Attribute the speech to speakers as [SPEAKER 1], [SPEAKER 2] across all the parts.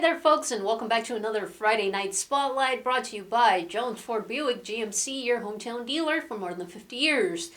[SPEAKER 1] there, folks, and welcome back to another Friday Night Spotlight brought to you by Jones Ford Buick GMC, your hometown dealer for more than 50 years.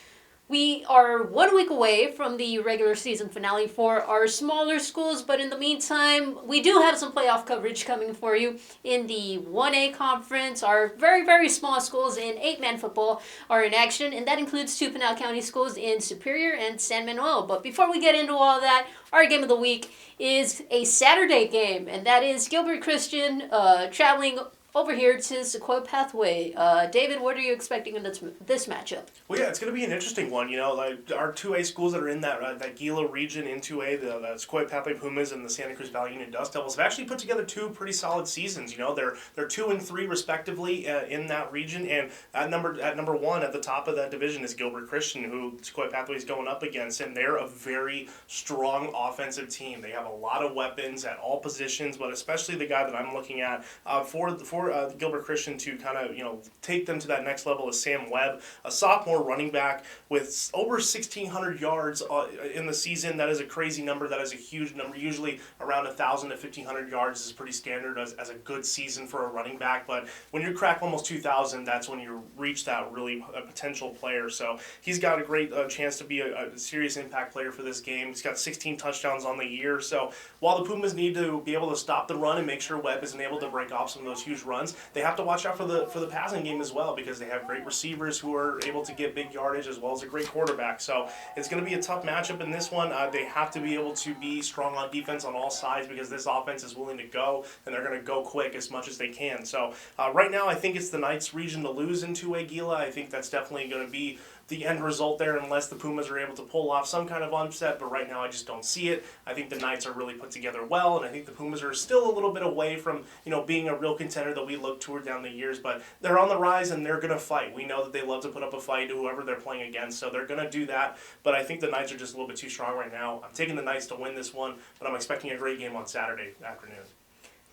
[SPEAKER 1] We are 1 week away from the regular season finale for our smaller schools, but in the meantime, we do have some playoff coverage coming for you in the 1A conference. Our very, very small schools in 8-man football are in action, and that includes two Pinal County schools in Superior and San Manuel. But before we get into all that, our game of the week is a Saturday game, and that is Gilbert Christian traveling over here to Sequoia Pathway. David, what are you expecting in this matchup?
[SPEAKER 2] Well, yeah, it's going to be an interesting one. You know, like our 2A schools that are in that Gila region in 2A, the Sequoia Pathway Pumas and the Santa Cruz Valley Union Dust Devils, have actually put together two pretty solid seasons. You know, they're 2 and 3 respectively in that region, and at number one at the top of that division is Gilbert Christian, who Sequoia Pathway is going up against, and they're a very strong offensive team. They have a lot of weapons at all positions, but especially the guy that I'm looking at for Gilbert Christian to kind of take them to that next level is Sam Webb, a sophomore running back with over 1,600 yards in the season. That is a crazy number. That is a huge number. Usually around 1,000 to 1,500 yards is pretty standard as a good season for a running back. But when you crack almost 2,000, that's when you reach that really potential player. So he's got a great chance to be a serious impact player for this game. He's got 16 touchdowns on the year. So while the Pumas need to be able to stop the run and make sure Webb isn't able to break off some of those huge runs, they have to watch out for the passing game as well, because they have great receivers who are able to get big yardage as well as a great quarterback. So it's going to be a tough matchup in this one. They have to be able to be strong on defense on all sides, because this offense is willing to go, and they're going to go quick as much as they can. So right now I think it's the Knights region to lose in 2A Gila. I think that's definitely going to be the end result there, unless the Pumas are able to pull off some kind of upset, but right now I just don't see it. I think the Knights are really put together well, and I think the Pumas are still a little bit away from being a real contender that we look toward down the years, but they're on the rise and they're going to fight. We know that they love to put up a fight to whoever they're playing against, so they're going to do that, but I think the Knights are just a little bit too strong right now. I'm taking the Knights to win this one, but I'm expecting a great game on Saturday afternoon.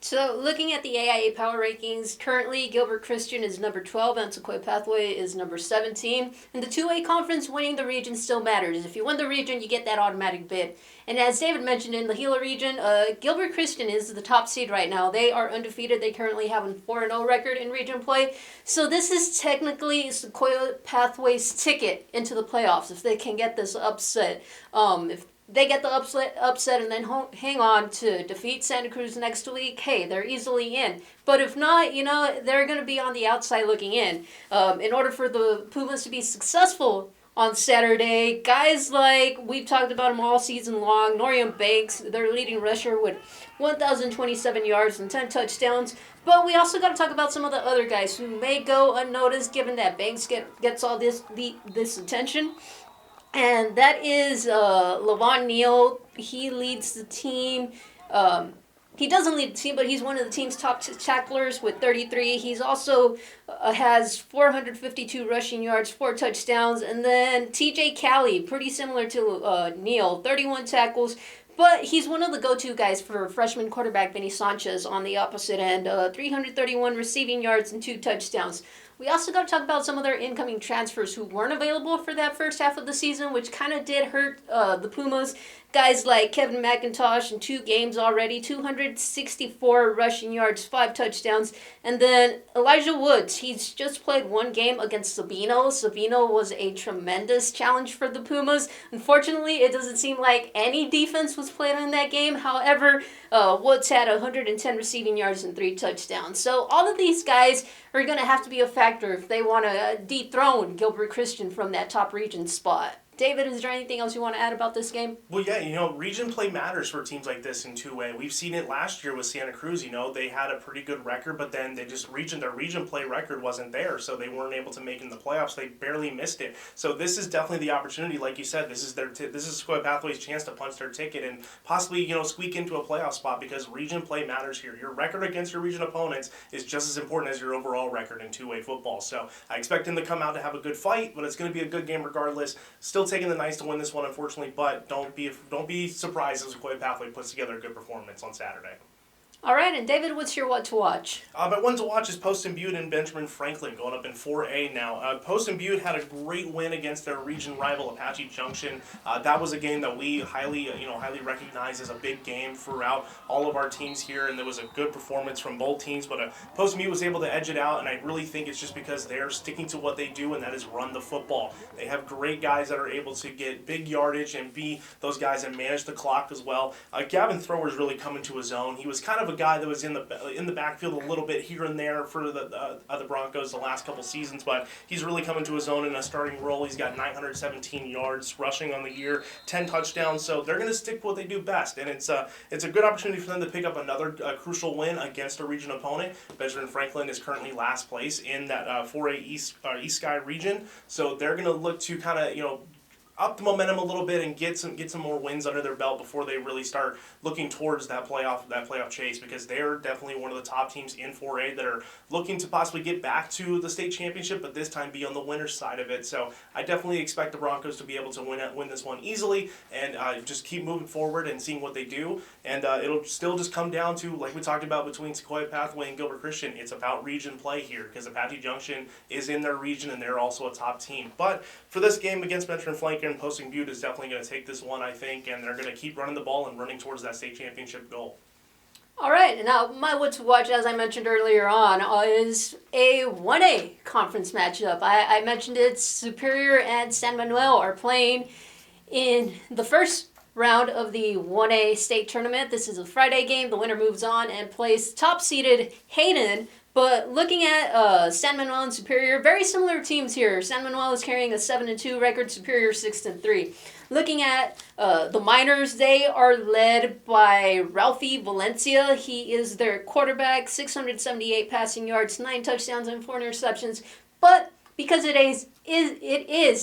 [SPEAKER 1] So, looking at the AIA Power Rankings, currently Gilbert Christian is number 12 and Sequoia Pathway is number 17. In the 2A conference, winning the region still matters. If you win the region, you get that automatic bid. And as David mentioned, in the Gila region, Gilbert Christian is the top seed right now. They are undefeated. They currently have a 4-0 record in region play. So this is technically Sequoia Pathway's ticket into the playoffs if they can get this upset. If they get the upset and then hang on to defeat Santa Cruz next week, hey, they're easily in. But if not, they're going to be on the outside looking in. In order for the Pumas to be successful on Saturday, guys like we've talked about them all season long, Norian Banks, their leading rusher with 1,027 yards and 10 touchdowns. But we also got to talk about some of the other guys who may go unnoticed given that Banks gets all this attention. And that is Levon Neal. He leads the team. He doesn't lead the team, but he's one of the team's top tacklers with 33. He's also has 452 rushing yards, 4 touchdowns. And then TJ Cali, pretty similar to Neal, 31 tackles. But he's one of the go-to guys for freshman quarterback Vinny Sanchez on the opposite end. 331 receiving yards and 2 touchdowns. We also got to talk about some of their incoming transfers who weren't available for that first half of the season, which kind of did hurt the Pumas. Guys like Kevin McIntosh in 2 games already, 264 rushing yards, 5 touchdowns. And then Elijah Woods, he's just played 1 game against Sabino. Sabino was a tremendous challenge for the Pumas. Unfortunately, it doesn't seem like any defense was played in that game. However, Woods had 110 receiving yards and 3 touchdowns. So all of these guys are going to have to be a factor if they want to dethrone Gilbert Christian from that top region spot. David, is there anything else you want to add about this game?
[SPEAKER 2] Well, yeah, region play matters for teams like this in 2A. We've seen it last year with Santa Cruz. They had a pretty good record, but then their region play record wasn't there, so they weren't able to make it in the playoffs. They barely missed it. So this is definitely the opportunity, like you said. This is Sequoia Pathway's chance to punch their ticket and possibly squeak into a playoff spot, because region play matters here. Your record against your region opponents is just as important as your overall record in 2A football. So I expect them to come out to have a good fight, but it's going to be a good game regardless. Still taking the Knights to win this one, unfortunately, but don't be surprised if Sequoia Pathway puts together a good performance on Saturday.
[SPEAKER 1] All right, and David, what's your what to watch?
[SPEAKER 2] My one to watch is Poston Butte and Benjamin Franklin going up in 4A now. Poston Butte had a great win against their region rival Apache Junction. That was a game that we highly recognize as a big game throughout all of our teams here, and there was a good performance from both teams. But Poston Butte was able to edge it out, and I really think it's just because they're sticking to what they do, and that is run the football. They have great guys that are able to get big yardage and be those guys that manage the clock as well. Gavin Thrower's really come into his own. He was kind of a guy that was in the backfield a little bit here and there for the Broncos the last couple seasons, but he's really come into his own in a starting role. He's got 917 yards rushing on the year, 10 touchdowns, so they're going to stick to what they do best, and it's a good opportunity for them to pick up another crucial win against a region opponent. Benjamin Franklin is currently last place in that 4A East Sky region, so they're going to look to kind of up the momentum a little bit and get some more wins under their belt before they really start looking towards that playoff chase, because they're definitely one of the top teams in 4A that are looking to possibly get back to the state championship, but this time be on the winner's side of it. So I definitely expect the Broncos to be able to win this one easily and just keep moving forward and seeing what they do. And it'll still just come down to, like we talked about between Sequoia Pathway and Gilbert Christian, it's about region play here, because Apache Junction is in their region and they're also a top team. But for this game against Benjamin Franklin, Poston Butte is definitely going to take this one, I think, and they're going to keep running the ball and running towards that state championship goal.
[SPEAKER 1] All right, and now my what to watch, as I mentioned earlier on, is a 1A conference matchup. I mentioned it. Superior and San Manuel are playing in the first round of the 1A state tournament. This is a Friday game. The winner moves on and plays top-seeded Hayden. But looking at San Manuel and Superior, very similar teams here. San Manuel is carrying a 7-2 record, Superior 6-3. Looking at the Miners, they are led by Ralphie Valencia. He is their quarterback, 678 passing yards, 9 touchdowns and 4 interceptions. But because it is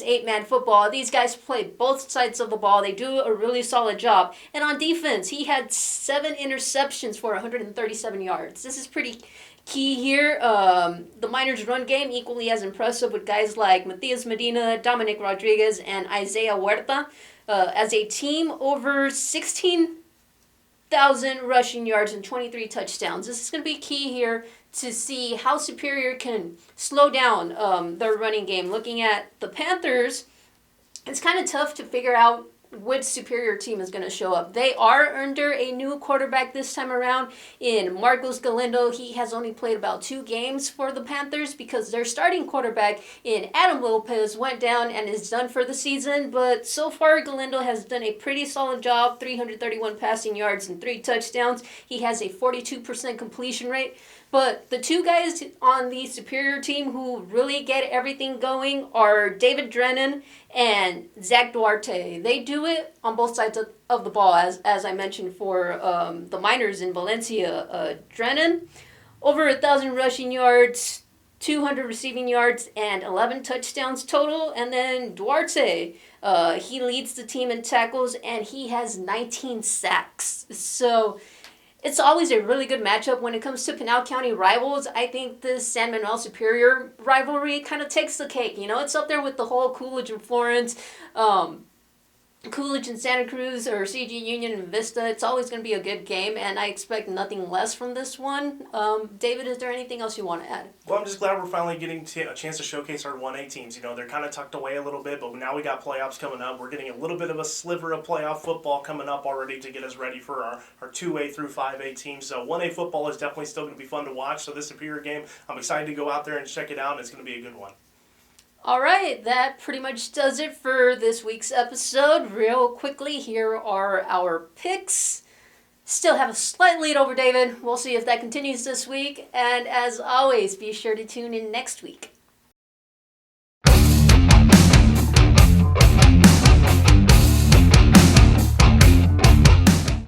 [SPEAKER 1] 8-man football, these guys play both sides of the ball. They do a really solid job. And on defense, he had 7 interceptions for 137 yards. This is pretty key here. The Miners' run game equally as impressive with guys like Matias Medina, Dominic Rodriguez, and Isaiah Huerta. As a team, over 16,000 rushing yards and 23 touchdowns. This is going to be key here to see how Superior can slow down their running game. Looking at the Panthers, it's kind of tough to figure out which Superior team is going to show up. They are under a new quarterback this time around in Marcos Galindo. He has only played about 2 games for the Panthers because their starting quarterback in Adam Lopez went down and is done for the season. But so far, Galindo has done a pretty solid job, 331 passing yards and 3 touchdowns. He has a 42% completion rate. But the 2 guys on the Superior team who really get everything going are David Drennan and Zach Duarte. They do it on both sides of the ball, as I mentioned for the Miners in Valencia. Drennan, over 1,000 rushing yards, 200 receiving yards, and 11 touchdowns total. And then Duarte, he leads the team in tackles, and he has 19 sacks. So it's always a really good matchup when it comes to Pinal County rivals. I think the San Manuel Superior rivalry kind of takes the cake. It's up there with the whole Coolidge and Florence, Coolidge and Santa Cruz, or CG Union and Vista. It's always going to be a good game, and I expect nothing less from this one. David, is there anything else you want to add?
[SPEAKER 2] Well, I'm just glad we're finally getting a chance to showcase our 1A teams. They're kind of tucked away a little bit, but now we got playoffs coming up. We're getting a little bit of a sliver of playoff football coming up already to get us ready for our 2A through 5A teams. So 1A football is definitely still going to be fun to watch. So this Superior game, I'm excited to go out there and check it out, and it's going to be a good one.
[SPEAKER 1] All right, that pretty much does it for this week's episode. Real quickly, here are our picks. Still have a slight lead over David. We'll see if that continues this week. And as always, be sure to tune in next week.